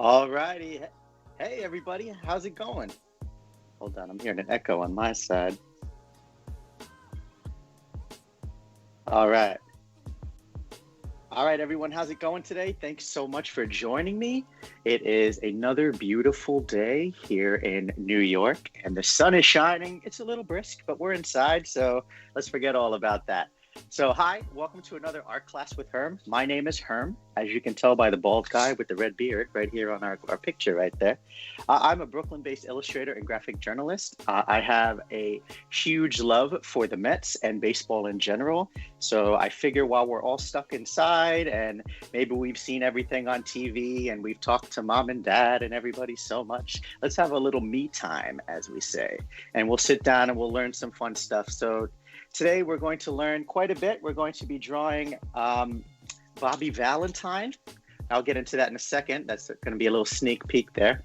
All righty. Hey, everybody. How's it going? Hold on. I'm hearing an echo on my side. All right. All right, everyone. How's it going today? Thanks so much for joining me. It is another beautiful day here in New York, and the sun is shining. It's a little brisk, but we're inside, so let's forget all about that. So, hi, welcome to another art class with Herm. My name is Herm, as you can tell by the bald guy with the red beard right here on our picture right there. I'm a Brooklyn-based illustrator and graphic journalist. I have a huge love for the Mets and baseball in general. So I figure while we're all stuck inside and maybe we've seen everything on TV and we've talked to mom and dad and everybody so much, let's have a little me time, as we say. And we'll sit down and we'll learn some fun stuff. So today we're going to learn quite a bit. We're going to be drawing Bobby Valentine. I'll get into that in a second. That's going to be a little sneak peek there.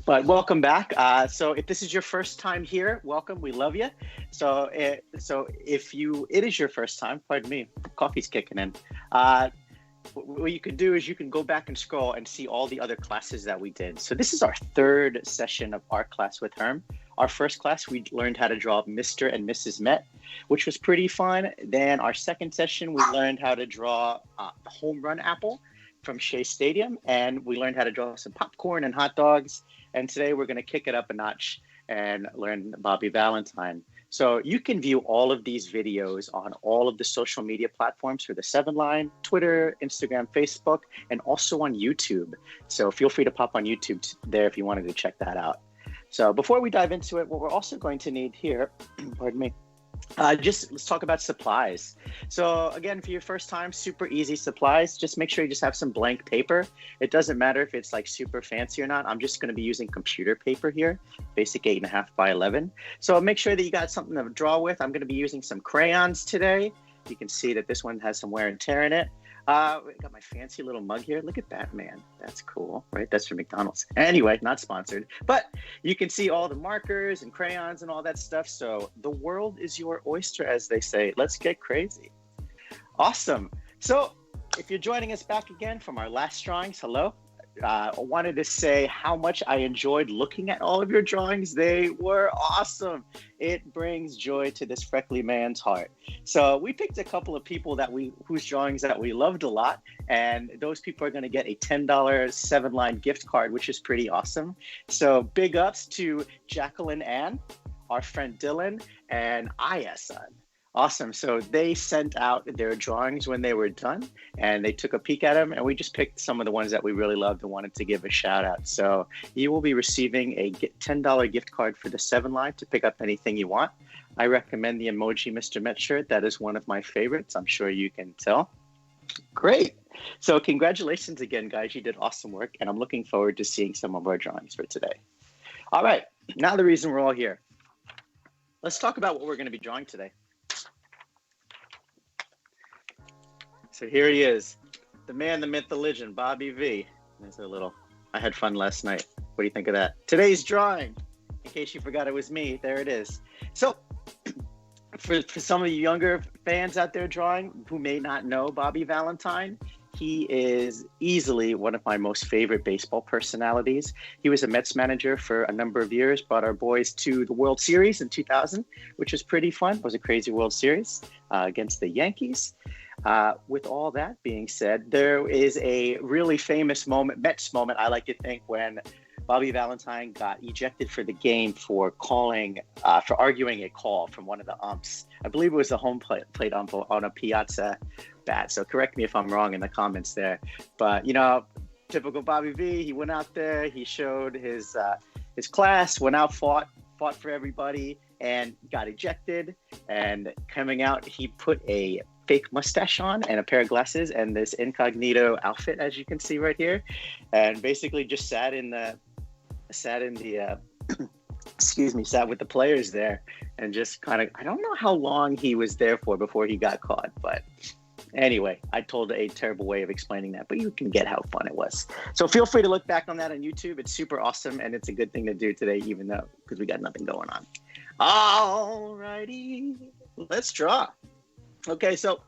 But welcome back. So if this is your first time here, welcome. We love you. So if it is your first time, pardon me, coffee's kicking in. What you can do is you can go back and scroll and see all the other classes that we did. So this is our third session of art class with Herm. Our first class, we learned how to draw Mr. and Mrs. Met, which was pretty fun. Then our second session, we learned how to draw the home run apple from Shea Stadium, and we learned how to draw some popcorn and hot dogs. And today we're going to kick it up a notch and learn Bobby Valentine. So you can view all of these videos on all of the social media platforms for the 7 Line, Twitter, Instagram, Facebook, and also on YouTube. So feel free to pop on YouTube there if you wanted to check that out. So before we dive into it, what we're also going to need here, pardon me, let's talk about supplies. So again, for your first time, super easy supplies. Just make sure you just have some blank paper. It doesn't matter if it's like super fancy or not. I'm just going to be using computer paper here, basic 8.5 by 11. So make sure that you got something to draw with. I'm going to be using some crayons today. You can see that this one has some wear and tear in it. I got my fancy little mug here. Look at that, man. That's cool, right? That's from McDonald's. Anyway, not sponsored. But you can see all the markers and crayons and all that stuff. So the world is your oyster, as they say. Let's get crazy. Awesome. So if you're joining us back again from our last drawings, hello. I wanted to say how much I enjoyed looking at all of your drawings. They were awesome. It brings joy to this freckly man's heart. So we picked a couple of people whose drawings that we loved a lot, and those people are going to get a $10 7 Line gift card, which is pretty awesome. So big ups to Jacqueline Ann, our friend Dylan, and Ayasan. Awesome. So they sent out their drawings when they were done and they took a peek at them, and we just picked some of the ones that we really loved and wanted to give a shout out. So you will be receiving a $10 gift card for the 7 Line to pick up anything you want. I recommend the emoji Mr. Met shirt. That is one of my favorites. I'm sure you can tell. Great. So congratulations again, guys. You did awesome work, and I'm looking forward to seeing some of our drawings for today. All right. Now the reason we're all here. Let's talk about what we're going to be drawing today. So here he is, the man, the myth, the legend, Bobby V. There's a little, I had fun last night. What do you think of that? Today's drawing, in case you forgot it was me, there it is. So for some of the younger fans out there drawing who may not know Bobby Valentine, he is easily one of my most favorite baseball personalities. He was a Mets manager for a number of years, brought our boys to the World Series in 2000, which was pretty fun. It was a crazy World Series against the Yankees. With all that being said, there is a really famous moment, Mets moment, I like to think, when Bobby Valentine got ejected for the game for arguing a call from one of the umps. I believe it was the home plate ump on a Piazza bat. So correct me if I'm wrong in the comments there. But, typical Bobby V, he went out there, he showed his class, went out, fought for everybody, and got ejected. And coming out, he put a fake mustache on and a pair of glasses and this incognito outfit, as you can see right here, and basically just sat with the players there and just kind of, I don't know how long he was there for before he got caught, but anyway, I told a terrible way of explaining that, but you can get how fun it was. So feel free to look back on that on YouTube. It's super awesome, and it's a good thing to do today, even though, because we got nothing going on. All righty, let's draw. Okay, so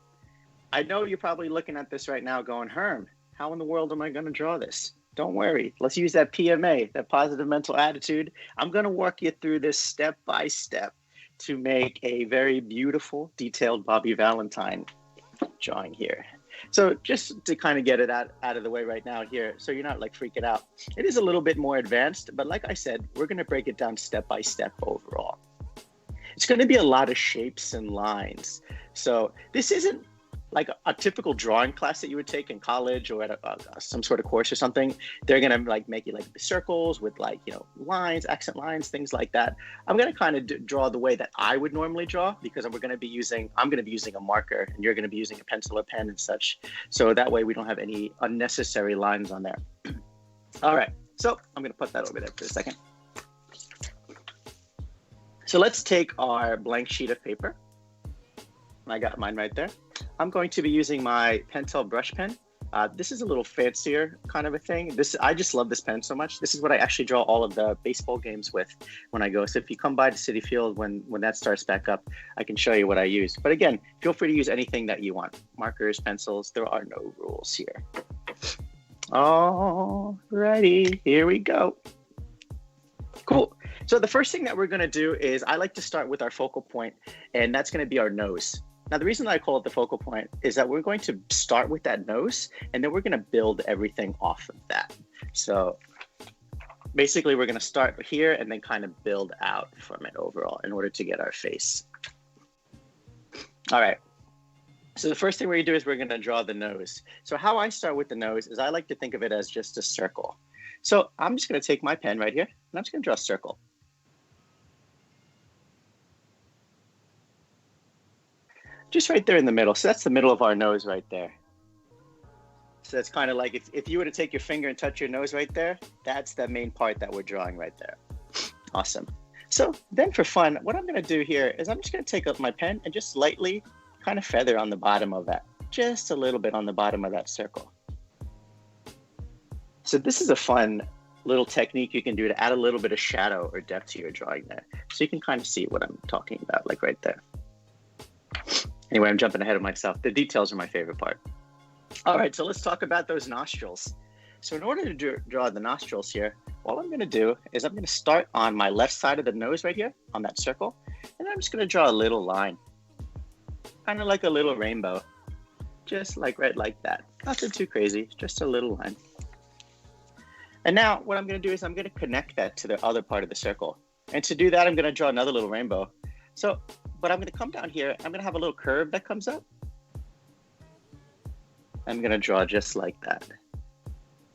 I know you're probably looking at this right now going, Herm, how in the world am I going to draw this? Don't worry. Let's use that PMA, that positive mental attitude. I'm going to walk you through this step by step to make a very beautiful, detailed Bobby Valentine drawing here. So just to kind of get it out of the way right now here, so you're not like freaking out. It is a little bit more advanced, but like I said, we're going to break it down step by step overall. It's going to be a lot of shapes and lines. So this isn't like a typical drawing class that you would take in college or at some sort of course or something. They're going to like make you like circles with like, you know, lines, accent lines, things like that. I'm going to kind of draw the way that I would normally draw because I'm going to be using a marker and you're going to be using a pencil or pen and such. So that way we don't have any unnecessary lines on there. All right. So I'm going to put that over there for a second. So let's take our blank sheet of paper. I got mine right there. I'm going to be using my Pentel brush pen. This is a little fancier kind of a thing. I just love this pen so much. This is what I actually draw all of the baseball games with when I go. So if you come by to Citi Field when that starts back up, I can show you what I use. But again, feel free to use anything that you want. Markers, pencils, there are no rules here. All righty, here we go. Cool. So the first thing that we're going to do is I like to start with our focal point, and that's going to be our nose. Now, the reason I call it the focal point is that we're going to start with that nose, and then we're going to build everything off of that. So basically, we're going to start here and then kind of build out from it overall in order to get our face. All right. So the first thing we're going to do is we're going to draw the nose. So how I start with the nose is I like to think of it as just a circle. So I'm just going to take my pen right here, and I'm just going to draw a circle. Just right there in the middle. So that's the middle of our nose right there. So that's kind of like if you were to take your finger and touch your nose right there, that's the main part that we're drawing right there. Awesome. So then for fun, what I'm going to do here is I'm just going to take up my pen and just lightly kind of feather on the bottom of that. Just a little bit on the bottom of that circle. So this is a fun little technique you can do to add a little bit of shadow or depth to your drawing there. So you can kind of see what I'm talking about, like right there. Anyway, I'm jumping ahead of myself. The details are my favorite part. All right, so let's talk about those nostrils. So in order to draw the nostrils here, all I'm going to do is I'm going to start on my left side of the nose right here on that circle. And I'm just going to draw a little line, kind of like a little rainbow, just like right like that. Nothing too crazy, just a little line. And now what I'm going to do is I'm going to connect that to the other part of the circle. And to do that, I'm going to draw another little rainbow. But I'm going to come down here. I'm going to have a little curve that comes up. I'm going to draw just like that.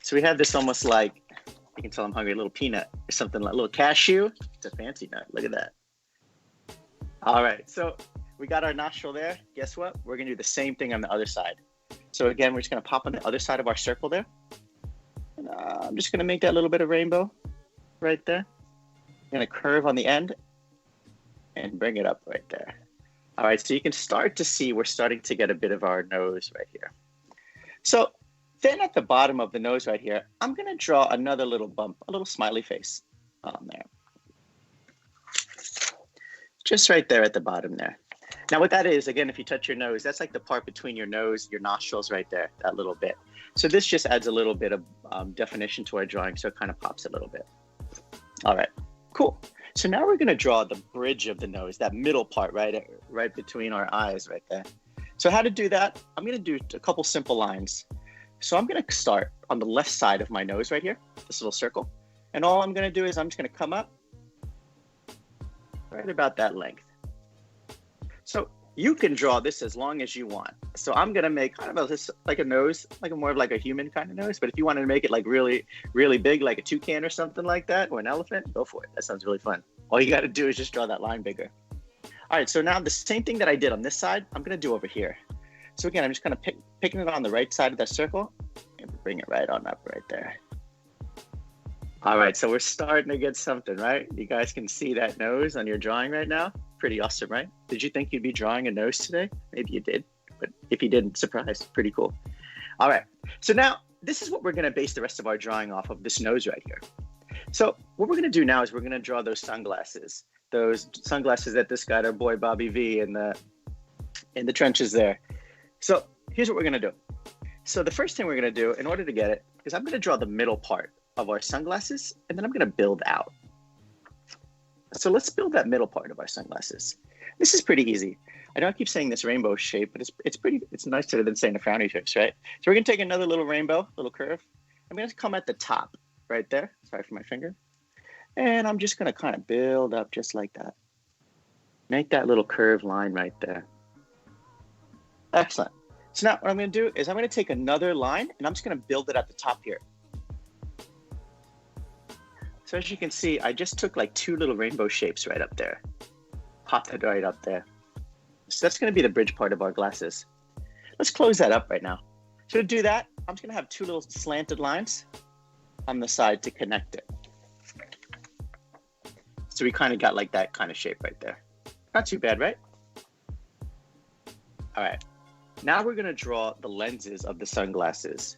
So we have this almost like, you can tell I'm hungry, a little peanut or something like a little cashew. It's a fancy nut. Look at that. All right. So we got our nostril there. Guess what? We're going to do the same thing on the other side. So again, we're just going to pop on the other side of our circle there. And I'm just going to make that little bit of rainbow right there. I'm going to curve on the end and bring it up right there. All right, so you can start to see we're starting to get a bit of our nose right here. So then at the bottom of the nose right here, I'm going to draw another little bump, a little smiley face on there. Just right there at the bottom there. Now what that is, again, if you touch your nose, that's like the part between your nose, your nostrils right there, that little bit. So this just adds a little bit of definition to our drawing, so it kind of pops a little bit. All right, cool. So now we're going to draw the bridge of the nose, that middle part right between our eyes right there. So how to do that? I'm going to do a couple simple lines. So I'm going to start on the left side of my nose right here, this little circle. And all I'm going to do is I'm just going to come up right about that length. So you can draw this as long as you want. So I'm going to make kind of like a nose, like more of like a human kind of nose. But if you wanted to make it like really, really big, like a toucan or something like that, or an elephant, go for it. That sounds really fun. All you got to do is just draw that line bigger. All right, so now the same thing that I did on this side, I'm going to do over here. So again, I'm just kind of picking it on the right side of that circle and bring it right on up right there. All right, so we're starting to get something, right? You guys can see that nose on your drawing right now. Pretty awesome, right? Did you think you'd be drawing a nose today? Maybe you did, but if you didn't, surprise, pretty cool. All right, so now this is what we're gonna base the rest of our drawing off of, this nose right here. So what we're gonna do now is we're gonna draw those sunglasses that this guy, our boy Bobby V in the trenches there. So here's what we're gonna do. So the first thing we're gonna do, in order to get it, is I'm going to draw the middle part of our sunglasses, and then I'm going to build out. So let's build that middle part of our sunglasses. This is pretty easy. I know I keep saying this rainbow shape, but it's nicer than saying a frowny face, right? So we're going to take another little rainbow, little curve. I'm going to come at the top right there. Sorry for my finger. And I'm just going to kind of build up just like that. Make that little curved line right there. Excellent. So now what I'm going to do is I'm going to take another line and I'm just going to build it at the top here. So as you can see, I just took like two little rainbow shapes right up there. Popped it right up there. So that's going to be the bridge part of our glasses. Let's close that up right now. So to do that, I'm just going to have two little slanted lines on the side to connect it. So we kind of got like that kind of shape right there. Not too bad, right? All right. Now we're going to draw the lenses of the sunglasses.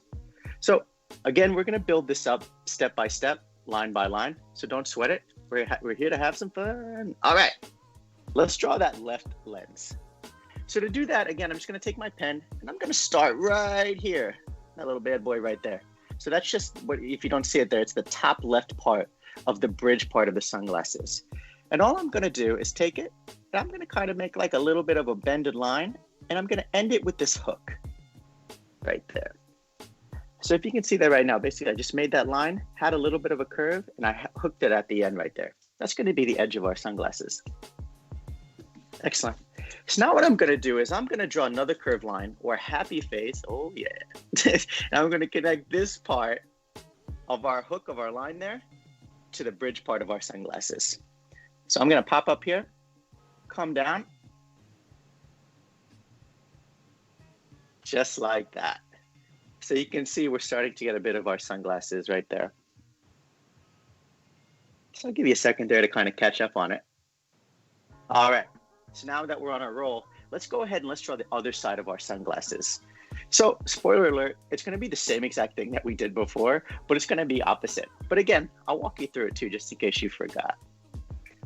So again, we're going to build this up step by step, line by line. So don't sweat it. We're here to have some fun. All right. Let's draw that left lens. So to do that, again, I'm just going to take my pen and I'm going to start right here. That little bad boy right there. So that's just what, if you don't see it there, it's the top left part of the bridge part of the sunglasses. And all I'm going to do is take it and I'm going to kind of make like a little bit of a bended line. And I'm going to end it with this hook right there. So if you can see that right now, basically I just made that line, had a little bit of a curve, and I hooked it at the end right there. That's going to be the edge of our sunglasses. Excellent. So now what I'm going to do is I'm going to draw another curved line or a happy face. Oh yeah. And I'm going to connect this part of our hook of our line there to the bridge part of our sunglasses. So I'm going to pop up here, come down, just like that. So you can see we're starting to get a bit of our sunglasses right there. So I'll give you a second there to kind of catch up on it. All right. So now that we're on our roll, let's go ahead and let's draw the other side of our sunglasses. So spoiler alert, it's going to be the same exact thing that we did before, but it's going to be opposite. But again, I'll walk you through it too, just in case you forgot.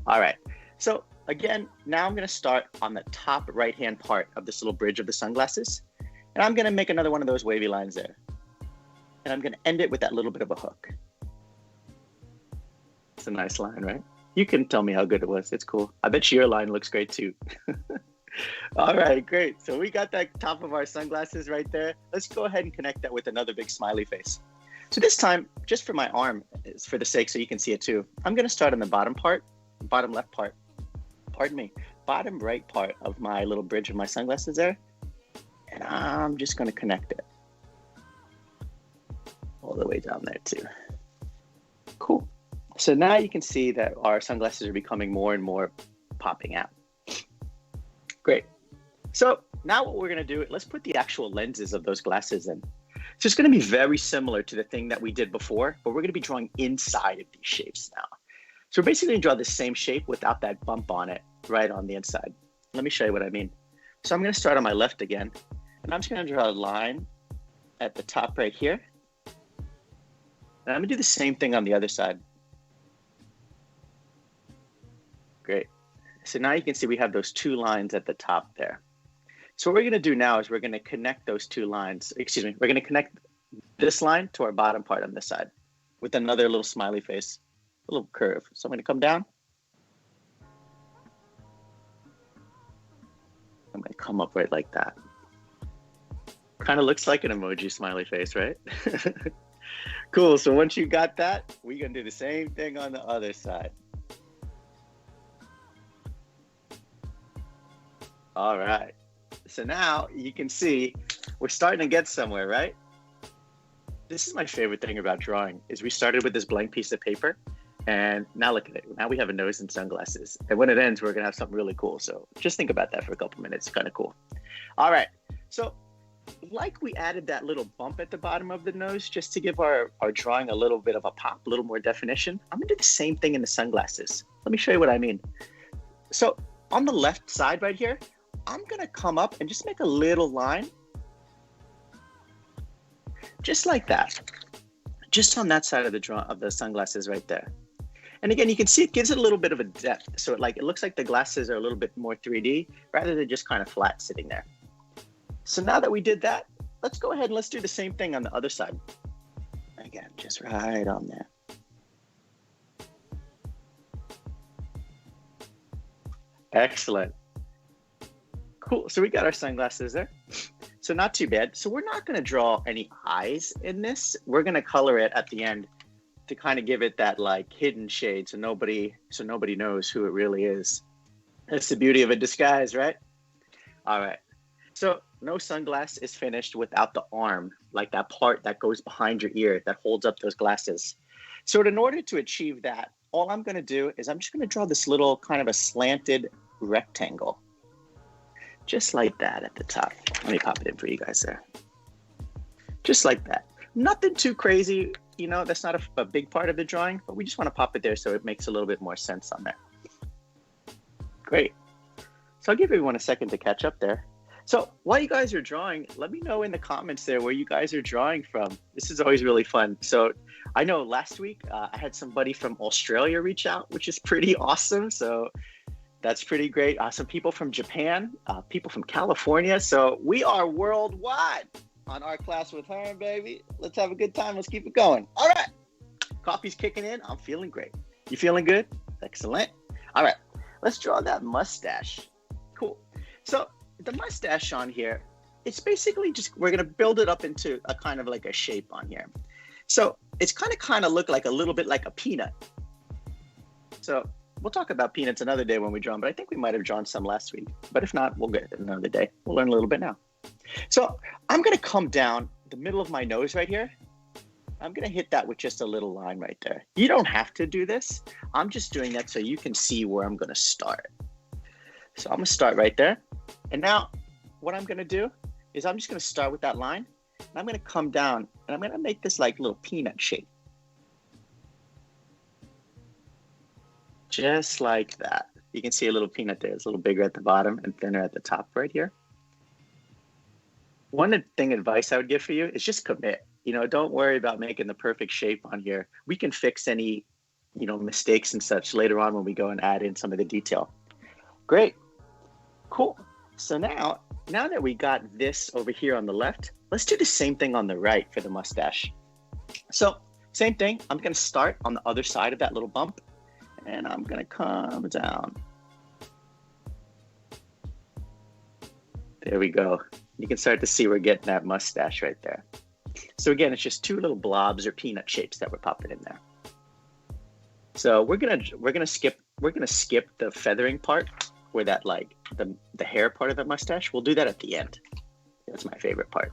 All right. So again, now I'm going to start on the top right-hand part of this little bridge of the sunglasses. And I'm going to make another one of those wavy lines there. And I'm going to end it with that little bit of a hook. It's a nice line, right? You can tell me how good it was. It's cool. I bet your line looks great too. All right, great. So we got that top of our sunglasses right there. Let's go ahead and connect that with another big smiley face. So this time, just for my arm, for the sake so you can see it too, I'm going to start on the bottom left part, bottom right part of my little bridge of my sunglasses there. And I'm just going to connect it all the way down there too. Cool. So now you can see that our sunglasses are becoming more and more popping out. Great. So now what we're going to do, let's put the actual lenses of those glasses in. So it's going to be very similar to the thing that we did before, but we're going to be drawing inside of these shapes now. So we're basically going to draw the same shape without that bump on it right on the inside. Let me show you what I mean. So I'm going to start on my left again. And I'm just going to draw a line at the top right here. And I'm going to do the same thing on the other side. Great. So now you can see we have those two lines at the top there. So what we're going to do now is we're going to connect those two lines. Excuse me. We're going to connect this line to our bottom part on this side with another little smiley face, a little curve. So I'm going to come down. I'm going to come up right like that. Kind of looks like an emoji smiley face, right? Cool. So once you got that, we're going to do the same thing on the other side. All right. So now you can see we're starting to get somewhere, right? This is my favorite thing about drawing is we started with this blank piece of paper and now look at it. Now we have a nose and sunglasses. And when it ends, we're going to have something really cool. So just think about that for a couple minutes. It's kind of cool. All right. So like we added that little bump at the bottom of the nose just to give our drawing a little bit of a pop, a little more definition. I'm going to do the same thing in the sunglasses. Let me show you what I mean. So on the left side right here, I'm going to come up and just make a little line. Just like that. Just on that side of the sunglasses right there. And again, you can see it gives it a little bit of a depth. So it looks like the glasses are a little bit more 3D rather than just kind of flat sitting there. So now that we did that, let's go ahead and let's do the same thing on the other side. Again, just right on there. Excellent. Cool. So we got our sunglasses there. So not too bad. So we're not going to draw any eyes in this. We're going to color it at the end to kind of give it that like hidden shade so nobody knows who it really is. That's the beauty of a disguise, right? All right. So no sunglass is finished without the arm, like that part that goes behind your ear that holds up those glasses. So in order to achieve that, all I'm going to do is I'm just going to draw this little kind of a slanted rectangle. Just like that at the top. Let me pop it in for you guys there. Just like that. Nothing too crazy, you know, that's not a big part of the drawing, but we just want to pop it there so it makes a little bit more sense on there. Great. So I'll give everyone a second to catch up there. So while you guys are drawing, let me know in the comments there where you guys are drawing from. This is always really fun. So I know last week I had somebody from Australia reach out, which is pretty awesome. So that's pretty great. Some people from Japan, people from California. So we are worldwide on our class with Herm, baby. Let's have a good time. Let's keep it going. All right. Coffee's kicking in. I'm feeling great. You feeling good? Excellent. All right. Let's draw that mustache. Cool. So the mustache on here, it's basically just, we're going to build it up into a kind of like a shape on here. So it's kind of look like a little bit like a peanut. So we'll talk about peanuts another day when we draw them, but I think we might have drawn some last week. But if not, we'll get it another day. We'll learn a little bit now. So I'm going to come down the middle of my nose right here. I'm going to hit that with just a little line right there. You don't have to do this. I'm just doing that so you can see where I'm going to start. So I'm going to start right there. And now what I'm going to do is I'm just going to start with that line. And I'm going to come down and I'm going to make this like little peanut shape. Just like that. You can see a little peanut there. It's a little bigger at the bottom and thinner at the top right here. One thing advice I would give for you is just commit. You know, don't worry about making the perfect shape on here. We can fix any, you know, mistakes and such later on when we go and add in some of the detail. Great. Cool. So now that we got this over here on the left, let's do the same thing on the right for the mustache. So same thing. I'm going to start on the other side of that little bump. And I'm going to come down. There we go. You can start to see we're getting that mustache right there. So again, it's just two little blobs or peanut shapes that we're popping in there. So we're gonna skip the feathering part, where that like the hair part of the mustache. We'll do that at the end. That's my favorite part.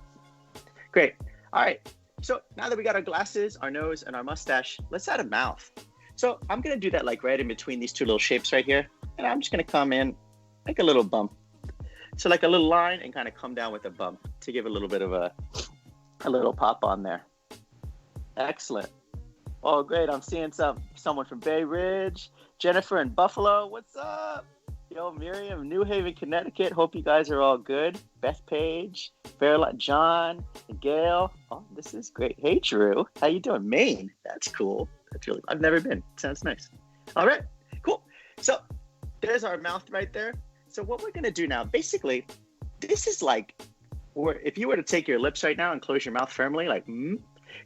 Great. All right. So now that we got our glasses, our nose, and our mustache, let's add a mouth. So I'm going to do that like right in between these two little shapes right here. And I'm just going to come in, make a little bump. So like a little line and kind of come down with a bump to give a little bit of a little pop on there. Excellent. Oh, great. I'm seeing someone from Bay Ridge, Jennifer in Buffalo. What's up? Yo, Miriam, New Haven, Connecticut. Hope you guys are all good. Beth Page, Fairlight, John, and Gail. Oh, this is great. Hey, Drew. How you doing? Maine. That's cool. I've never been. Sounds nice. All right, cool. So there's our mouth right there. So what we're gonna do now, basically, this is like, or if you were to take your lips right now and close your mouth firmly, like,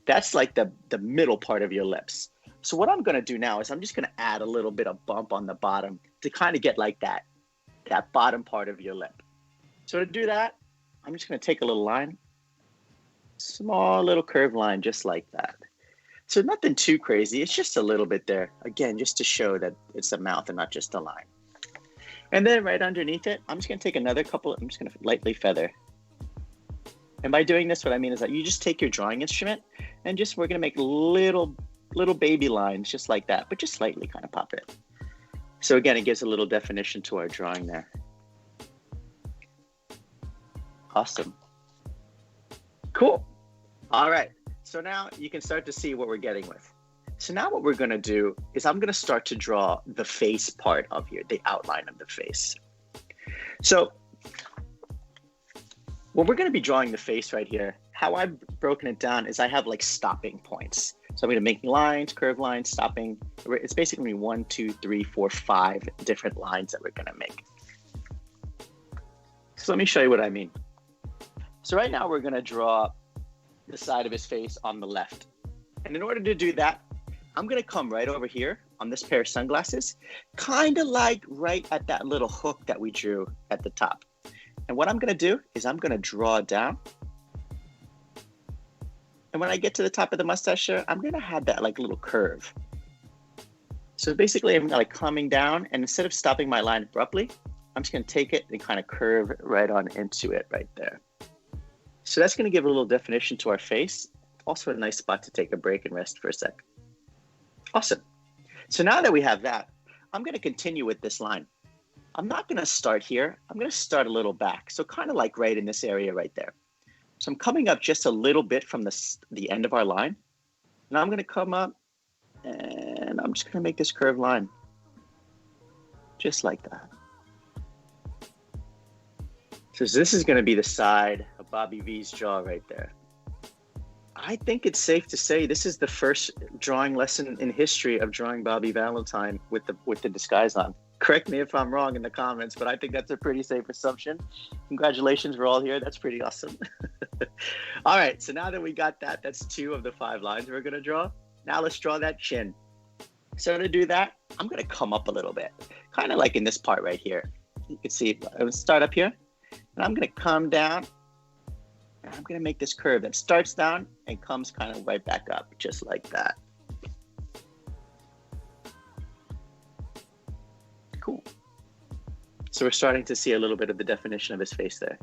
that's like the middle part of your lips. So what I'm gonna do now is I'm just gonna add a little bit of bump on the bottom to kind of get like that bottom part of your lip. So to do that, I'm just gonna take a little line, small little curved line, just like that. So nothing too crazy. It's just a little bit there. Again, just to show that it's a mouth and not just a line. And then right underneath it, I'm just going to take another couple. I'm just going to lightly feather. And by doing this, what I mean is that you just take your drawing instrument and we're going to make little baby lines just like that, but just slightly kind of pop it. So again, it gives a little definition to our drawing there. Awesome. Cool. All right. So now you can start to see what we're getting with. So now what we're going to do is I'm going to start to draw the face part of the outline of the face. So when we're going to be drawing the face right here, how I've broken it down is I have like stopping points. So I'm going to make lines, curved lines, stopping. It's basically 1, 2, 3, 4, 5 different lines that we're going to make. So let me show you what I mean. So right now we're going to draw the side of his face on the left. And in order to do that, I'm gonna come right over here on this pair of sunglasses, kind of like right at that little hook that we drew at the top. And what I'm gonna do is I'm gonna draw down. And when I get to the top of the mustache here, I'm gonna have that like little curve. So basically I'm like coming down, and instead of stopping my line abruptly, I'm just gonna take it and kind of curve right on into it right there. So that's gonna give a little definition to our face. Also a nice spot to take a break and rest for a sec. Awesome. So now that we have that, I'm gonna continue with this line. I'm not gonna start here. I'm gonna start a little back. So kind of like right in this area right there. So I'm coming up just a little bit from the end of our line. And I'm gonna come up and I'm just gonna make this curved line. Just like that. So this is gonna be the side of Bobby V's jaw right there. I think it's safe to say this is the first drawing lesson in history of drawing Bobby Valentine with the disguise on. Correct me if I'm wrong in the comments, but I think that's a pretty safe assumption. Congratulations, we're all here. That's pretty awesome. All right, so now that we got that, that's 2 of the 5 lines we're gonna draw. Now let's draw that chin. So to do that, I'm gonna come up a little bit, kind of like in this part right here. You can see, I'm gonna start up here, and I'm gonna come down, and I'm gonna make this curve that starts down and comes kind of right back up, just like that. Cool. So we're starting to see a little bit of the definition of his face there.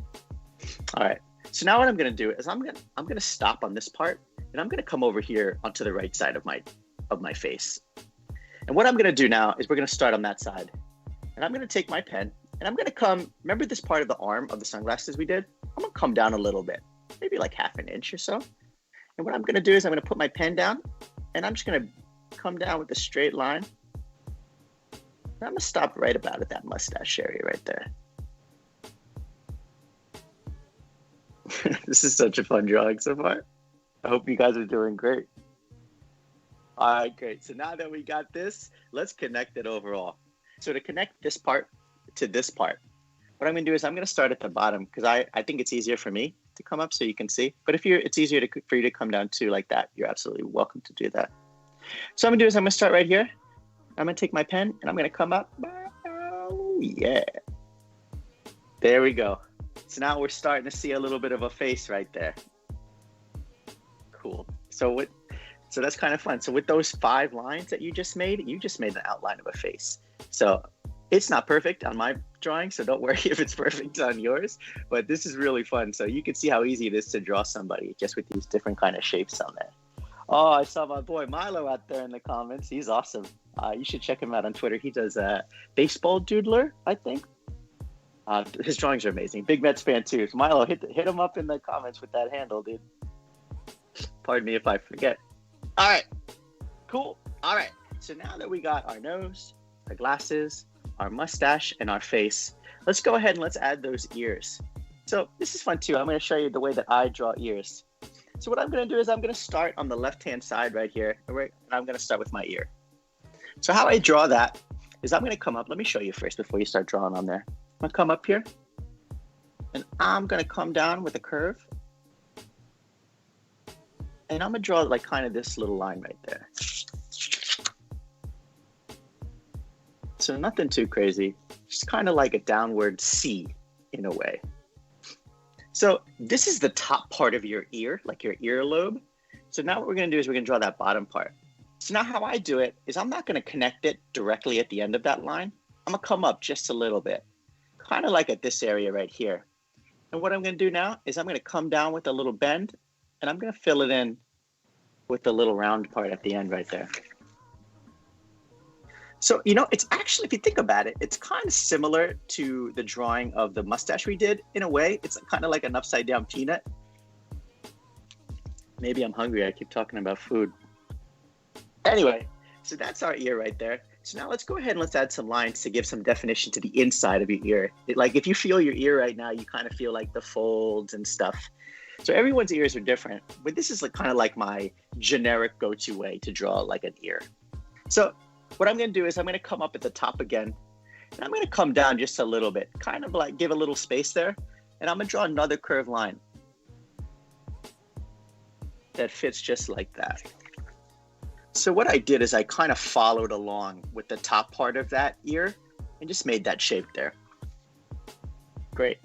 All right. So now what I'm gonna do is I'm gonna stop on this part, and I'm gonna come over here onto the right side of my face. And what I'm gonna do now is we're gonna start on that side, and I'm gonna take my pen, and I'm gonna come. Remember this part of the arm of the sunglasses we did? I'm gonna come down a little bit, maybe like half an inch or so. And what I'm gonna do is I'm gonna put my pen down, and I'm just gonna come down with a straight line. And I'm gonna stop right about at that mustache area right there. This is such a fun drawing so far. I hope you guys are doing great. All right, great. So now that we got this, let's connect it overall. So to connect this part to this part, what I'm gonna do is I'm gonna start at the bottom because I think it's easier for me to come up so you can see. But if it's easier for you to come down too like that, you're absolutely welcome to do that. So what I'm gonna do is I'm gonna start right here. I'm gonna take my pen and I'm gonna come up. Oh, yeah. There we go. So now we're starting to see a little bit of a face right there. Cool. So that's kind of fun. So with those 5 lines that you just made an outline of a face. So it's not perfect on my drawing, so don't worry if it's perfect on yours, but this is really fun. So you can see how easy it is to draw somebody just with these different kind of shapes on there. Oh, I saw my boy Milo out there in the comments. He's awesome. You should check him out on Twitter. He does baseball doodler, I think. His drawings are amazing. Big Mets fan too. So Milo, hit him up in the comments with that handle, dude. Pardon me if I forget. All right, cool. All right, so now that we got our nose, our glasses, our mustache, and our face, let's go ahead and let's add those ears. So this is fun too. I'm going to show you the way that I draw ears. So what I'm going to do is I'm going to start on the left-hand side right here, and I'm going to start with my ear. So how I draw that is I'm going to come up. Let me show you first before you start drawing on there. I'm going to come up here, and I'm going to come down with a curve. And I'm going to draw like kind of this little line right there. So nothing too crazy, just kind of like a downward C in a way. So this is the top part of your ear, like your earlobe. So now what we're going to do is we're going to draw that bottom part. So now how I do it is I'm not going to connect it directly at the end of that line. I'm going to come up just a little bit, kind of like at this area right here. And what I'm going to do now is I'm going to come down with a little bend, and I'm going to fill it in with the little round part at the end right there. So, it's actually, if you think about it, it's kind of similar to the drawing of the mustache we did in a way. It's kind of like an upside down peanut. Maybe I'm hungry. I keep talking about food. Anyway, so that's our ear right there. So now let's go ahead and let's add some lines to give some definition to the inside of your ear. Like if you feel your ear right now, you kind of feel like the folds and stuff. So everyone's ears are different, but this is kind of like my generic go-to way to draw like an ear. So what I'm going to do is I'm going to come up at the top again, and I'm going to come down just a little bit, kind of like give a little space there, and I'm going to draw another curved line that fits just like that. So what I did is I kind of followed along with the top part of that ear and just made that shape there. Great.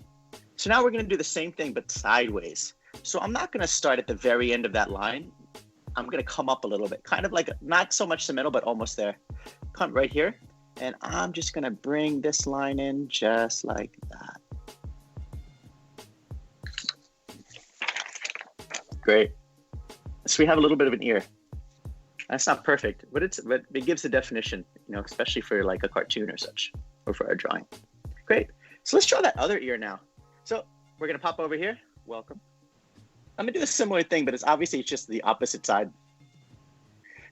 So now we're going to do the same thing, but sideways. So I'm not going to start at the very end of that line. I'm going to come up a little bit, kind of like not so much the middle, but almost there. Come right here. And I'm just going to bring this line in just like that. Great. So we have a little bit of an ear. That's not perfect, but it gives the definition, you know, especially for like a cartoon or such, or for our drawing. Great. So let's draw that other ear now. So we're going to pop over here. Welcome. I'm going to do a similar thing, but it's just the opposite side.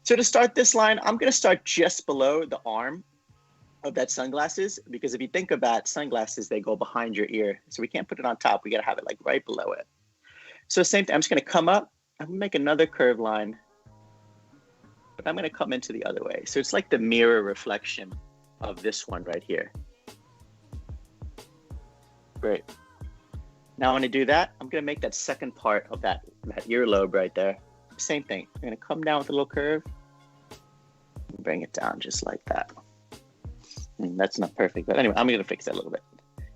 So to start this line, I'm going to start just below the arm of that sunglasses, because if you think about sunglasses, they go behind your ear. So we can't put it on top. We got to have it like right below it. So same thing. I'm just going to come up. I'm going to make another curved line, but I'm going to come into the other way. So it's like the mirror reflection of this one right here. Great. Now I'm going to do that. I'm going to make that second part of that earlobe right there. Same thing. I'm going to come down with a little curve and bring it down just like that. And that's not perfect, but anyway, I'm going to fix that a little bit.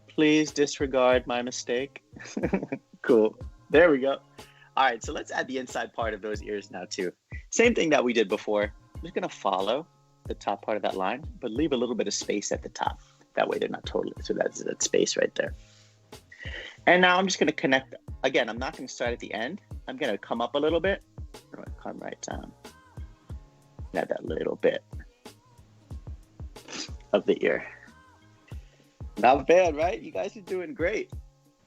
Please disregard my mistake. Cool. There we go. All right, so let's add the inside part of those ears now too. Same thing that we did before. I'm just going to follow the top part of that line, but leave a little bit of space at the top. That way they're not totally, so that's that space right there. And now I'm just going to connect. Again, I'm not going to start at the end. I'm going to come up a little bit. I'm going to come right down. Add that little bit of the ear. Not bad, right? You guys are doing great.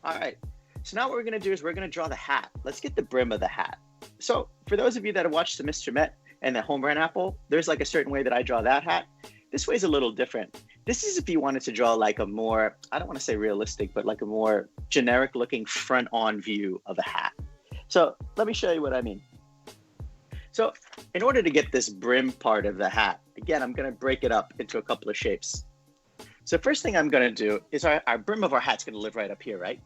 All right. So now what we're going to do is we're going to draw the hat. Let's get the brim of the hat. So for those of you that have watched the Mr. Met and the Home Run Apple, there's like a certain way that I draw that hat. This way is a little different. This is if you wanted to draw like a more, I don't want to say realistic, but like a more generic looking front on view of a hat. So let me show you what I mean. So in order to get this brim part of the hat, again, I'm going to break it up into a couple of shapes. So first thing I'm going to do is our brim of our hat's going to live right up here, right?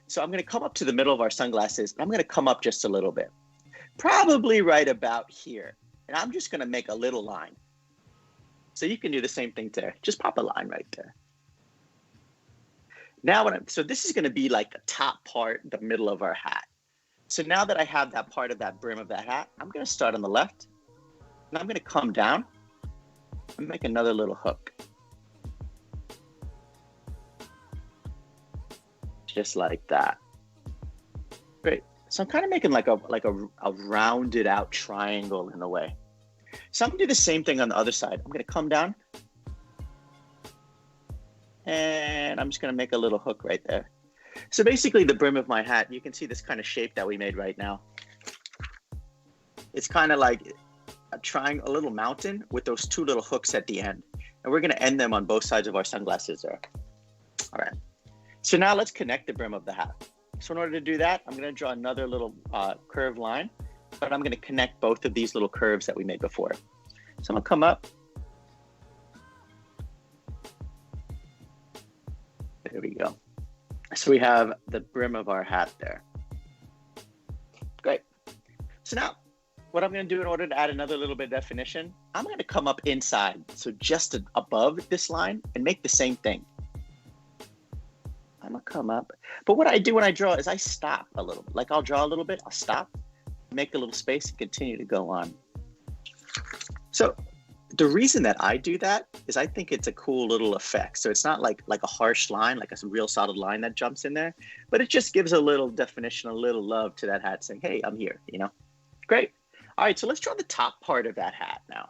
So I'm going to come up to the middle of our sunglasses, and I'm going to come up just a little bit, probably right about here. And I'm just going to make a little line. So you can do the same thing there. Just pop a line right there. Now, so this is going to be like the top part, the middle of our hat. So now that I have that part of that brim of that hat, I'm going to start on the left, and I'm going to come down and make another little hook. Just like that. Great. So I'm kind of making like a rounded out triangle in a way. So I'm gonna do the same thing on the other side. I'm gonna come down and I'm just gonna make a little hook right there. So basically the brim of my hat, you can see this kind of shape that we made right now. It's kind of like a triangle, a little mountain with those two little hooks at the end. And we're gonna end them on both sides of our sunglasses there. All right. So now let's connect the brim of the hat. So in order to do that, I'm going to draw another little curved line, but I'm going to connect both of these little curves that we made before. So I'm going to come up. There we go. So we have the brim of our hat there. Great. So now what I'm going to do in order to add another little bit of definition, I'm going to come up inside. So just above this line and make the same thing. I'm gonna come up, but what I do when I draw is I stop a little. Like I'll draw a little bit, I'll stop, make a little space, and continue to go on. So the reason that I do that is I think it's a cool little effect. So it's not like a harsh line, like a real solid line that jumps in there, but it just gives a little definition, a little love to that hat, saying, "Hey, I'm here." You know, great. All right, so let's draw the top part of that hat now.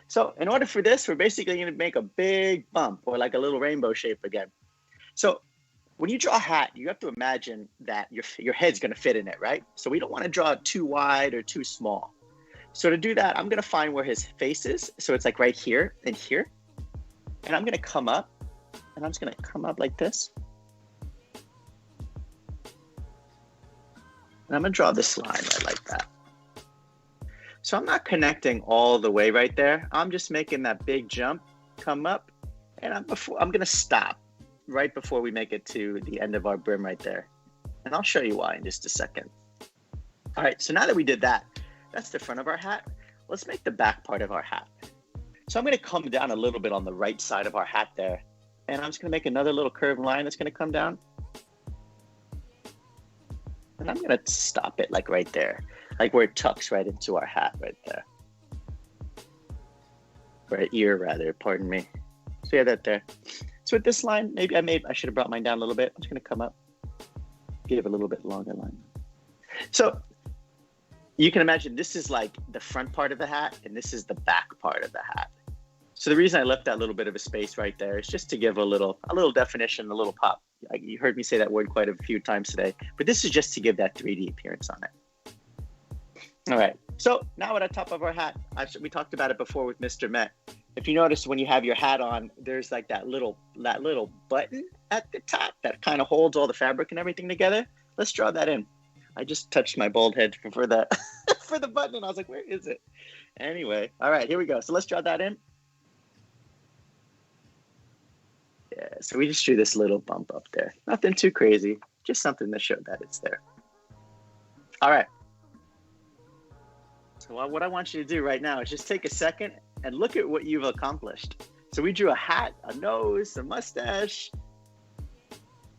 So in order for this, we're basically going to make a big bump or like a little rainbow shape again. So when you draw a hat, you have to imagine that your head's going to fit in it, right? So we don't want to draw it too wide or too small. So to do that, I'm going to find where his face is. So it's like right here and here. And I'm going to come up, and I'm just going to come up like this. And I'm going to draw this line right like that. So I'm not connecting all the way right there. I'm just making that big jump, come up, and I'm going to stop right before we make it to the end of our brim right there. And I'll show you why in just a second. All right, so now that we did that, that's the front of our hat. let's make the back part of our hat. So I'm going to come down a little bit on the right side of our hat there. And I'm just going to make another little curved line that's going to come down. And I'm going to stop it like right there, like where it tucks right into our hat right there. Or ear rather, pardon me. So yeah, that there. So with this line, maybe I should have brought mine down a little bit. I'm just going to come up, give a little bit longer line. So you can imagine this is like the front part of the hat and this is the back part of the hat. So the reason I left that little bit of a space right there is just to give a little definition, a little pop. You heard me say that word quite a few times today, but this is just to give that 3D appearance on it. All right, so now at the top of our hat, we talked about it before with Mr. Met. If you notice when you have your hat on, there's like that little button at the top that kind of holds all the fabric and everything together. Let's draw that in. I just touched my bald head for the for the button, and I was like, where is it? Anyway, all right, here we go. So let's draw that in. Yeah, so we just drew this little bump up there. Nothing too crazy, just something to show that it's there. All right. So what I want you to do right now is just take a second and look at what you've accomplished. So we drew a hat, a nose, a mustache,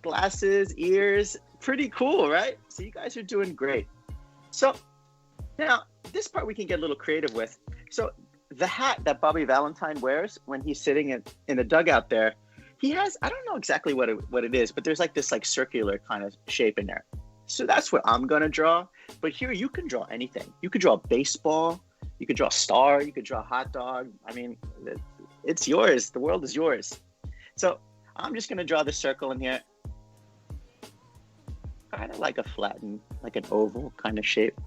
glasses, ears. Pretty cool, right? So you guys are doing great. So now this part we can get a little creative with. So the hat that Bobby Valentine wears when he's sitting in the dugout there, he has, I don't know exactly what it is, but there's like this like circular kind of shape in there. So that's what I'm gonna draw. But here you can draw anything. You could draw a baseball, you could draw a star, you could draw a hot dog. I mean, it's yours. The world is yours. So I'm just gonna draw the circle in here. Kind of like a flattened, like an oval kind of shape.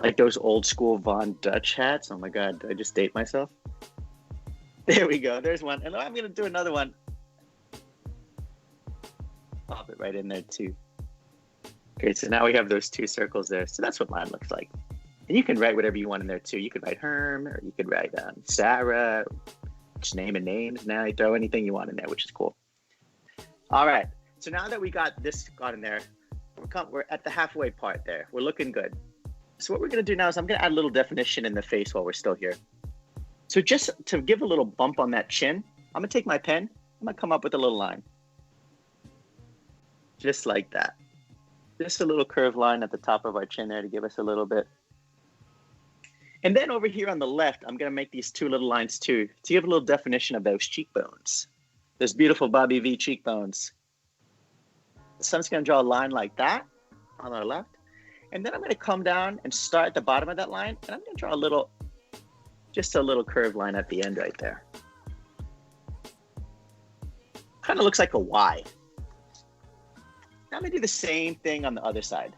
Like those old school Von Dutch hats. Oh my God, did I just date myself? There we go, there's one. And I'm gonna do another one. Pop it right in there too. Okay, so now we have those two circles there. So that's what mine looks like. And you can write whatever you want in there too. You could write Herm, or you could write Sarah, just naming names. Now you throw anything you want in there, which is cool. All right. So now that we got this got in there, we're at the halfway part there. We're looking good. So what we're going to do now is I'm going to add a little definition in the face while we're still here. So just to give a little bump on that chin, I'm going to take my pen. I'm going to come up with a little line. Just like that. Just a little curved line at the top of our chin there to give us a little bit. And then over here on the left, I'm going to make these two little lines too to give a little definition of those cheekbones. Those beautiful Bobby V cheekbones. So I'm just going to draw a line like that on our left. And then I'm going to come down and start at the bottom of that line. And I'm going to draw just a little curved line at the end right there. Kind of looks like a Y. Now I'm going to do the same thing on the other side.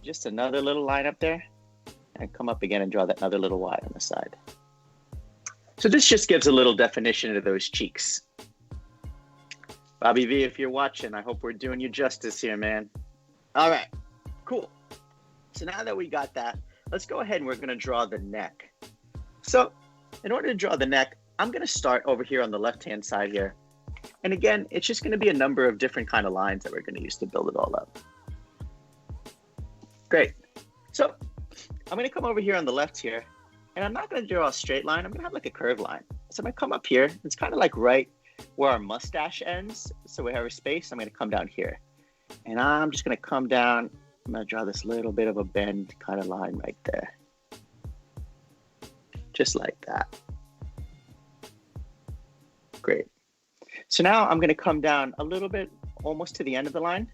Just another little line up there. And come up again and draw that another little Y on the side. So this just gives a little definition of those cheeks. Bobby V, if you're watching, I hope we're doing you justice here, man. All right, cool. So now that we got that, let's go ahead and we're gonna draw the neck. So in order to draw the neck, I'm gonna start over here on the left-hand side here. And again, it's just gonna be a number of different kind of lines that we're gonna use to build it all up. Great. So I'm gonna come over here on the left here, and I'm not gonna draw a straight line, I'm gonna have like a curved line. So I'm gonna come up here, it's kind of like right where our mustache ends, so we have a space. I'm going to come down here, and I'm just going to come down. I'm going to draw this little bit of a bend kind of line right there, just like that. Great. So now I'm going to come down a little bit, almost to the end of the line.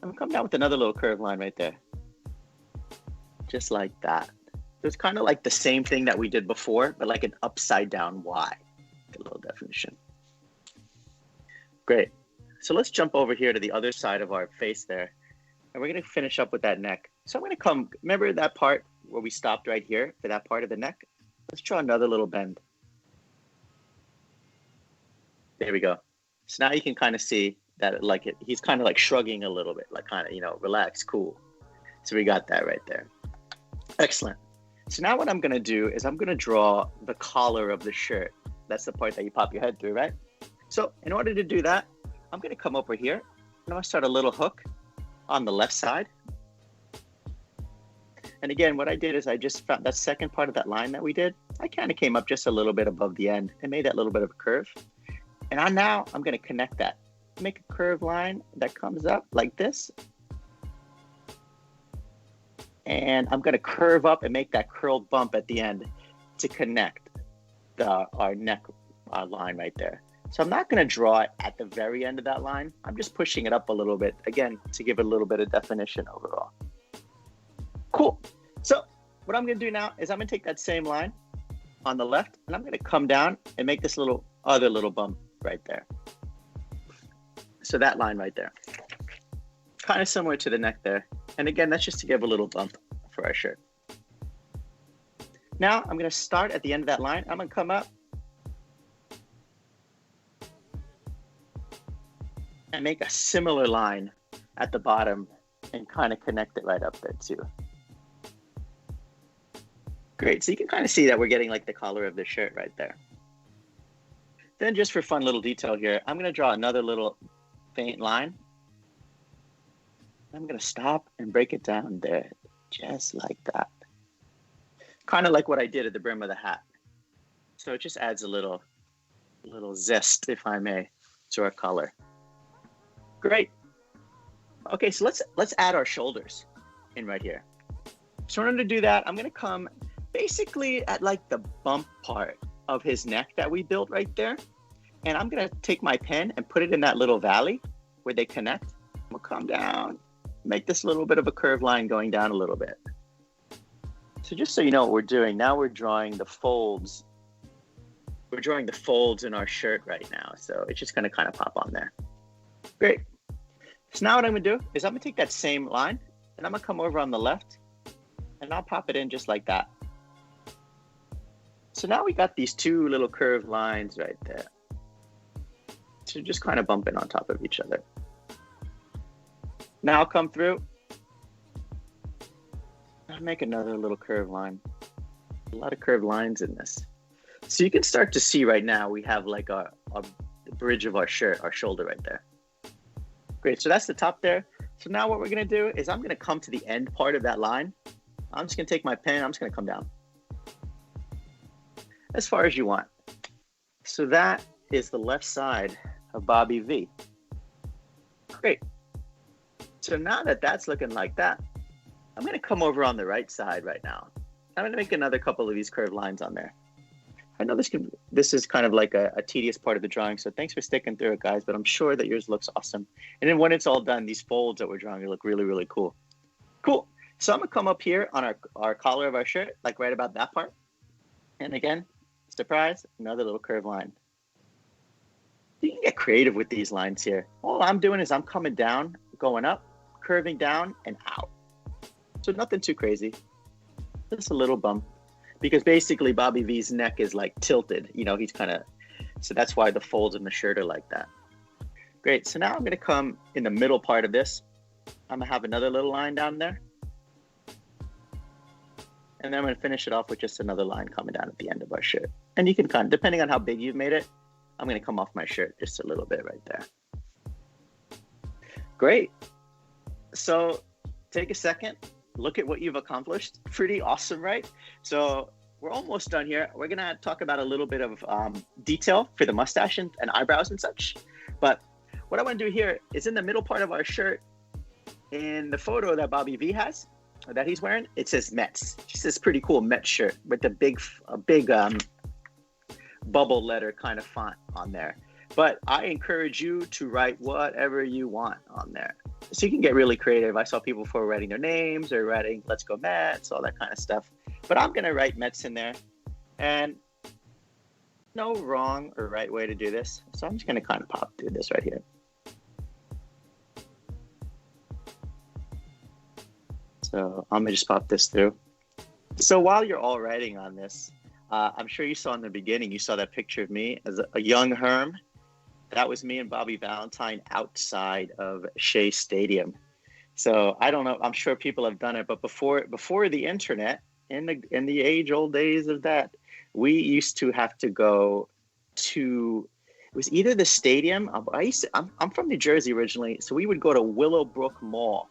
I'm going to come down with another little curved line right there, just like that. So it's kind of like the same thing that we did before, but like an upside down Y. A little definition. Great. So let's jump over here to the other side of our face there. And we're going to finish up with that neck. So I'm going to come, remember that part where we stopped right here for that part of the neck? Let's draw another little bend. There we go. So now you can kind of see that he's kind of like shrugging a little bit, like kind of, relax, cool. So we got that right there. Excellent. So now what I'm going to do is I'm going to draw the collar of the shirt. That's the part that you pop your head through, right? So in order to do that, I'm going to come over here and I'm going to start a little hook on the left side. And again, what I did is I just found that second part of that line that we did. I kind of came up just a little bit above the end and made that little bit of a curve. And now I'm going to connect that. Make a curved line that comes up like this. And I'm going to curve up and make that curled bump at the end to connect our neck line right there. So I'm not going to draw it at the very end of that line. I'm just pushing it up a little bit, again, to give it a little bit of definition overall. Cool. So what I'm going to do now is I'm going to take that same line on the left, and I'm going to come down and make this other little bump right there. So that line right there, kind of similar to the neck there. And again, that's just to give a little bump for our shirt. Now I'm going to start at the end of that line. I'm going to come up and make a similar line at the bottom and kind of connect it right up there too. Great, so you can kind of see that we're getting like the collar of the shirt right there. Then just for fun little detail here, I'm gonna draw another little faint line. I'm gonna stop and break it down there, just like that. Kind of like what I did at the brim of the hat. So it just adds a little zest, if I may, to our color. Great. Okay, so let's add our shoulders in right here. So in order to do that, I'm gonna come basically at like the bump part of his neck that we built right there. And I'm gonna take my pen and put it in that little valley where they connect. We'll come down, make this little bit of a curved line going down a little bit. So just so you know what we're doing, now we're drawing the folds. We're drawing the folds in our shirt right now. So it's just gonna kind of pop on there. Great. So now what I'm gonna do is I'm gonna take that same line and I'm gonna come over on the left and I'll pop it in just like that. So now we got these two little curved lines right there. So just kind of bumping on top of each other. Now I'll come through. I'll make another little curved line. A lot of curved lines in this. So you can start to see right now we have like the bridge of our shirt, our shoulder right there. Great, so that's the top there. So now what we're gonna do is I'm gonna come to the end part of that line. I'm just gonna take my pen, I'm just gonna come down. As far as you want. So that is the left side of Bobby V. Great. So now that that's looking like that, I'm gonna come over on the right side right now. I'm gonna make another couple of these curved lines on there. I know this is kind of like a tedious part of the drawing, so thanks for sticking through it, guys, but I'm sure that yours looks awesome. And then when it's all done, these folds that we're drawing will look really, really cool. Cool. So I'm gonna come up here on our collar of our shirt, like right about that part. And again, surprise, another little curved line. You can get creative with these lines here. All I'm doing is I'm coming down, going up, curving down, and out. So nothing too crazy. Just a little bump. Because basically Bobby V's neck is like tilted. You know, he's kind of, so that's why the folds in the shirt are like that. Great, so now I'm gonna come in the middle part of this. I'm gonna have another little line down there. And then I'm gonna finish it off with just another line coming down at the end of our shirt. And you can kind of, depending on how big you've made it, I'm gonna come off my shirt just a little bit right there. Great. So take a second, look at what you've accomplished. Pretty awesome, right? So we're almost done here. We're gonna talk about a little bit of detail for the mustache and eyebrows and such. But what I wanna do here is in the middle part of our shirt, in the photo that Bobby V has, that he's wearing, it says Mets. Just this pretty cool Mets shirt with the big bubble letter kind of font on there. But I encourage you to write whatever you want on there. So you can get really creative. I saw people before writing their names or writing "Let's go Mets," all that kind of stuff. But I'm gonna write Mets in there, and no wrong or right way to do this. So I'm just gonna kind of pop through this right here. So I'm gonna just pop this through. So while you're all writing on this, I'm sure you saw in the beginning, you saw that picture of me as a young Herm. That was me and Bobby Valentine outside of Shea Stadium. So I don't know, I'm sure people have done it, but before the internet, in the age-old days of that, we used to have to go to, it was either the stadium, I'm from New Jersey originally, so we would go to Willowbrook Mall.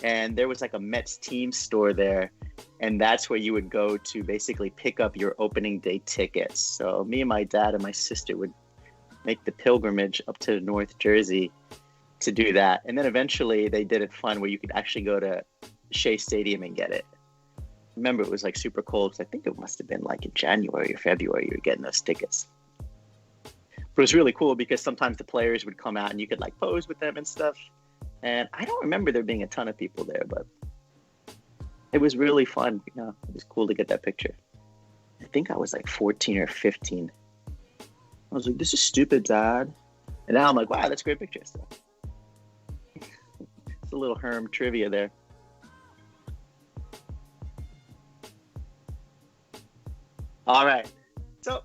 and there was like a Mets team store there, and that's where you would go to basically pick up your opening day tickets. So me and my dad and my sister would make the pilgrimage up to North Jersey to do that. And then eventually they did it fun where you could actually go to Shea Stadium and get it. Remember, it was like super cold, because I think it must have been like in January or February you were getting those tickets. But it was really cool because sometimes the players would come out and you could like pose with them and stuff. And I don't remember there being a ton of people there, but it was really fun. You know, it was cool to get that picture. I think I was like 14 or 15. I was like, this is stupid, Dad. And now I'm like, wow, that's a great picture. So it's a little Herm trivia there. All right. So,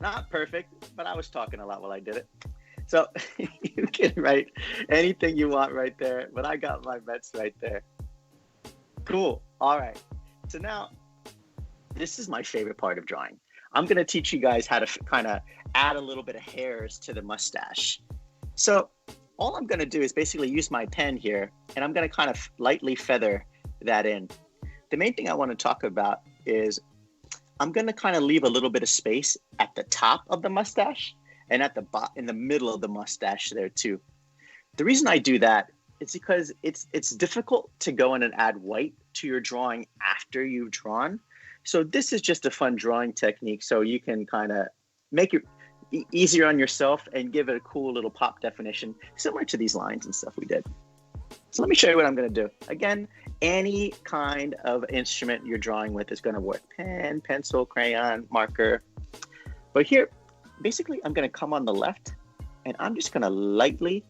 not perfect, but I was talking a lot while I did it. So, you can write anything you want right there, but I got my Mets right there. Cool. All right. So now, this is my favorite part of drawing. I'm going to teach you guys how to kind of add a little bit of hairs to the mustache. So, all I'm going to do is basically use my pen here, and I'm going to kind of lightly feather that in. The main thing I want to talk about is I'm going to kind of leave a little bit of space at the top of the mustache and at the in the middle of the mustache there too. The reason I do that is because it's difficult to go in and add white to your drawing after you've drawn. So this is just a fun drawing technique, so you can kind of make it easier on yourself and give it a cool little pop definition, similar to these lines and stuff we did. So let me show you what I'm going to do. Again, any kind of instrument you're drawing with is going to work. Pen, pencil, crayon, marker. But here, basically, I'm going to come on the left, and I'm just going to lightly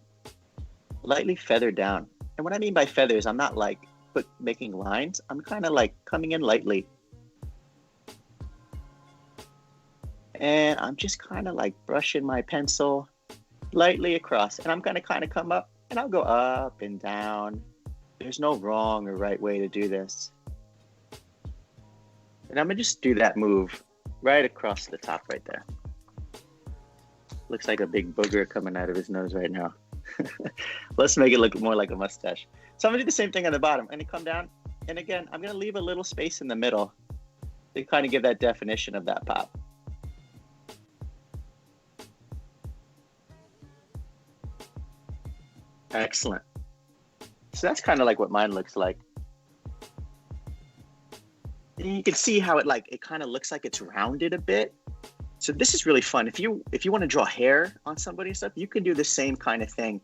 feather down. And what I mean by feathers, I'm not like making lines. I'm kind of like coming in lightly. And I'm just kind of like brushing my pencil lightly across. And I'm going to kind of come up, and I'll go up and down. There's no wrong or right way to do this. And I'm going to just do that move right across the top right there. Looks like a big booger coming out of his nose right now. Let's make it look more like a mustache. So I'm going to do the same thing on the bottom. I'm going to come down. And again, I'm going to leave a little space in the middle to kind of give that definition of that pop. Excellent. So that's kind of like what mine looks like. And you can see how it kind of looks like it's rounded a bit. So this is really fun. If you want to draw hair on somebody and stuff, you can do the same kind of thing.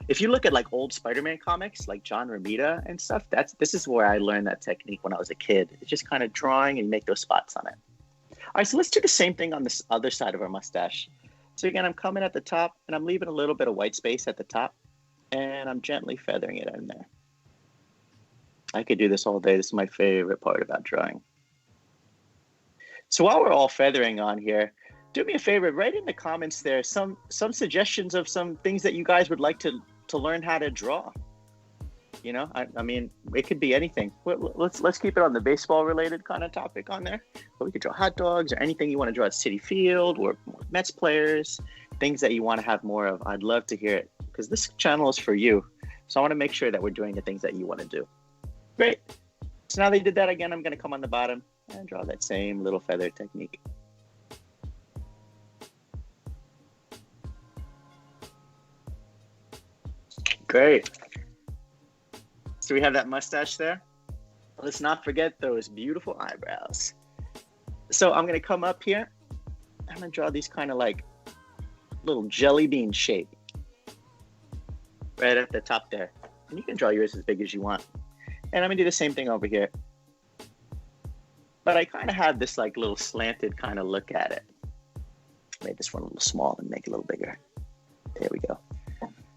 If you look at like old Spider-Man comics, like John Hermida and stuff, this is where I learned that technique when I was a kid. It's just kind of drawing and make those spots on it. All right, so let's do the same thing on this other side of our mustache. So again, I'm coming at the top, and I'm leaving a little bit of white space at the top. And I'm gently feathering it in there. I could do this all day. This is my favorite part about drawing. So while we're all feathering on here, do me a favor, write in the comments there some suggestions of some things that you guys would like to learn how to draw. You know, I mean, it could be anything. Let's keep it on the baseball related kind of topic on there. But we could draw hot dogs or anything you want to draw at City Field or Mets players, things that you want to have more of. I'd love to hear it, because this channel is for you. So I want to make sure that we're doing the things that you want to do. Great. So now they did that again, I'm going to come on the bottom and draw that same little feather technique. Great. So we have that mustache there. Let's not forget those beautiful eyebrows. So I'm going to come up here. I'm going to draw these kind of like little jelly bean shape right at the top there. And you can draw yours as big as you want. And I'm going to do the same thing over here. But I kind of have this like little slanted kind of look at it. Made this one a little small and make it a little bigger. There we go.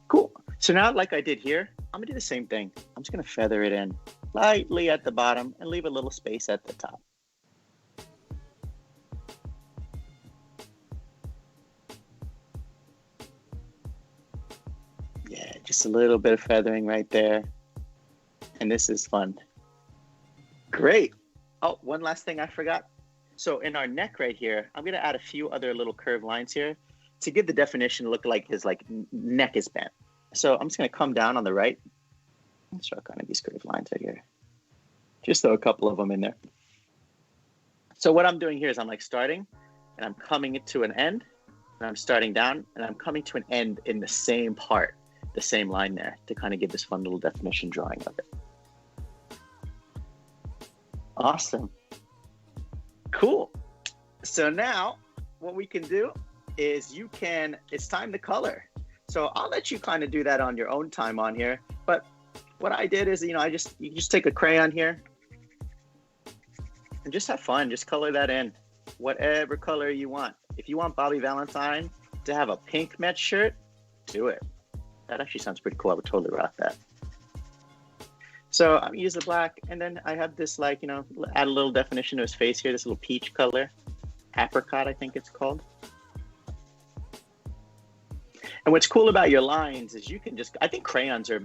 Cool. So now, like I did here, I'm going to do the same thing. I'm just going to feather it in lightly at the bottom and leave a little space at the top. Yeah, just a little bit of feathering right there. And this is fun. Great. Oh, one last thing I forgot. So in our neck right here, I'm going to add a few other little curved lines here to give the definition look like his neck is bent. So I'm just going to come down on the right Let's draw kind of these curved lines right here. Just throw a couple of them in there. So what I'm doing here is I'm like starting and I'm coming to an end, and I'm starting down and I'm coming to an end in the same part, the same line there, to kind of give this fun little definition drawing of it. Awesome. Cool. So now what we can do is it's time to color. So I'll let you kind of do that on your own time on here. But what I did is, you just take a crayon here and just have fun. Just color that in, whatever color you want. If you want Bobby Valentine to have a pink Met shirt, do it. That actually sounds pretty cool. I would totally rock that. So I'm using the black, and then I have this add a little definition to his face here, this little peach color. Apricot, I think it's called. And what's cool about your lines is I think crayons are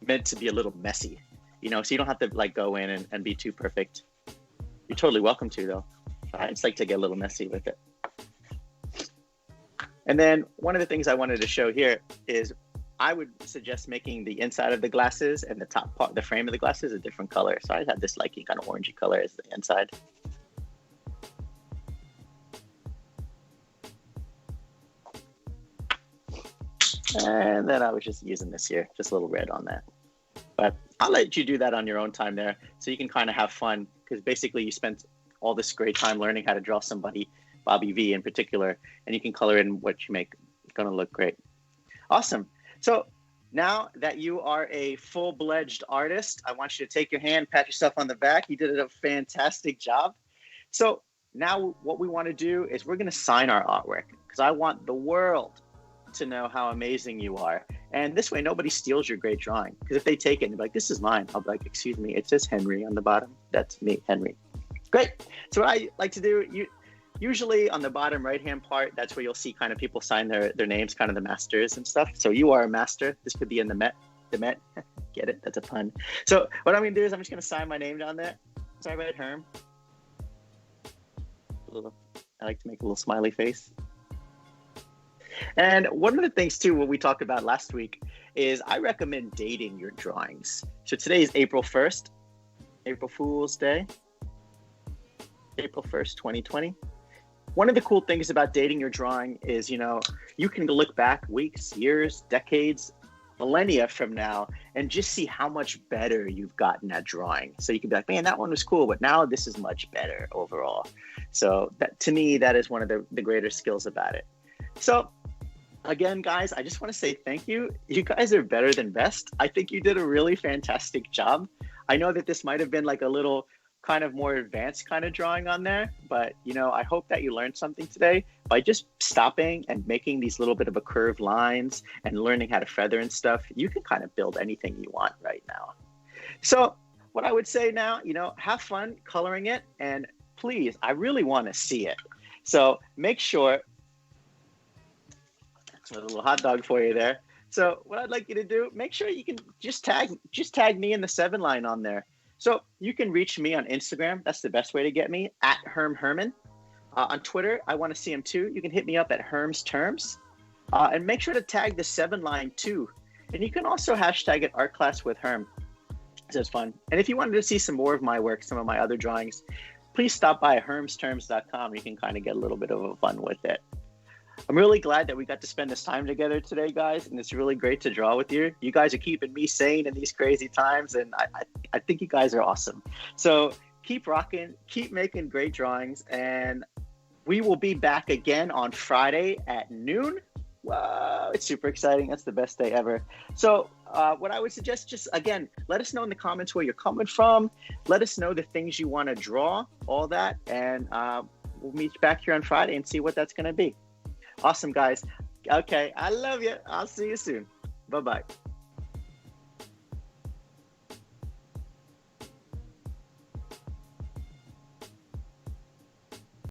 meant to be a little messy, so you don't have to go in and be too perfect. You're totally welcome to, though. I just like to get a little messy with it. And then one of the things I wanted to show here is I would suggest making the inside of the glasses and the top part, the frame of the glasses, a different color. So I have this kind of orangey color as the inside. And then I was just using this here, just a little red on that. But I'll let you do that on your own time there, so you can kind of have fun, because basically you spent all this great time learning how to draw somebody, Bobby V in particular, and you can color in what you make. It's going to look great. Awesome. So now that you are a full-fledged artist, I want you to take your hand, pat yourself on the back. You did a fantastic job. So now what we want to do is we're going to sign our artwork, because I want the world to know how amazing you are. And this way nobody steals your great drawing, because if they take it and be like, this is mine, I'll be like, excuse me, it says Henry on the bottom. That's me, Henry. Great. So what I like to do, usually on the bottom right hand part, that's where you'll see kind of people sign their names, kind of the masters and stuff. So you are a master. This could be in the Met. Get it? That's a pun. So what I'm gonna do is I'm just gonna sign my name down there. Sorry about it, Herm. I like to make a little smiley face. And one of the things too, what we talked about last week, is I recommend dating your drawings. So today is April 1st, April Fool's Day, April 1st, 2020. One of the cool things about dating your drawing is, you can look back weeks, years, decades, millennia from now, and just see how much better you've gotten at drawing. So you can be like, man, that one was cool, but now this is much better overall. So that, to me, that is one of the greater skills about it. So again, guys, I just want to say thank you. You guys are better than best. I think you did a really fantastic job. I know that this might have been like a little kind of more advanced kind of drawing on there, but I hope that you learned something today by just stopping and making these little bit of a curved lines and learning how to feather and stuff. You can kind of build anything you want right now. So what I would say now, have fun coloring it, and please, I really want to see it. So make sure. A little hot dog for you there. So what I'd like you to do, make sure you can just tag me in the 7 line on there. So you can reach me on Instagram. That's the best way to get me, at Herman. On Twitter, I want to see him too. You can hit me up at Herm's Terms. And make sure to tag the 7 line too. And you can also hashtag it Art Class with Herm. So it's fun. And if you wanted to see some more of my work, some of my other drawings, please stop by hermsterms.com. You can kind of get a little bit of fun with it. I'm really glad that we got to spend this time together today, guys, and it's really great to draw with you. You guys are keeping me sane in these crazy times, and I think you guys are awesome. So keep rocking, keep making great drawings, and we will be back again on Friday at noon. Wow, it's super exciting. That's the best day ever. So what I would suggest, just again, let us know in the comments where you're coming from. Let us know the things you want to draw, all that, and we'll meet back here on Friday and see what that's going to be. Awesome, guys. Okay, I love you. I'll see you soon. Bye-bye.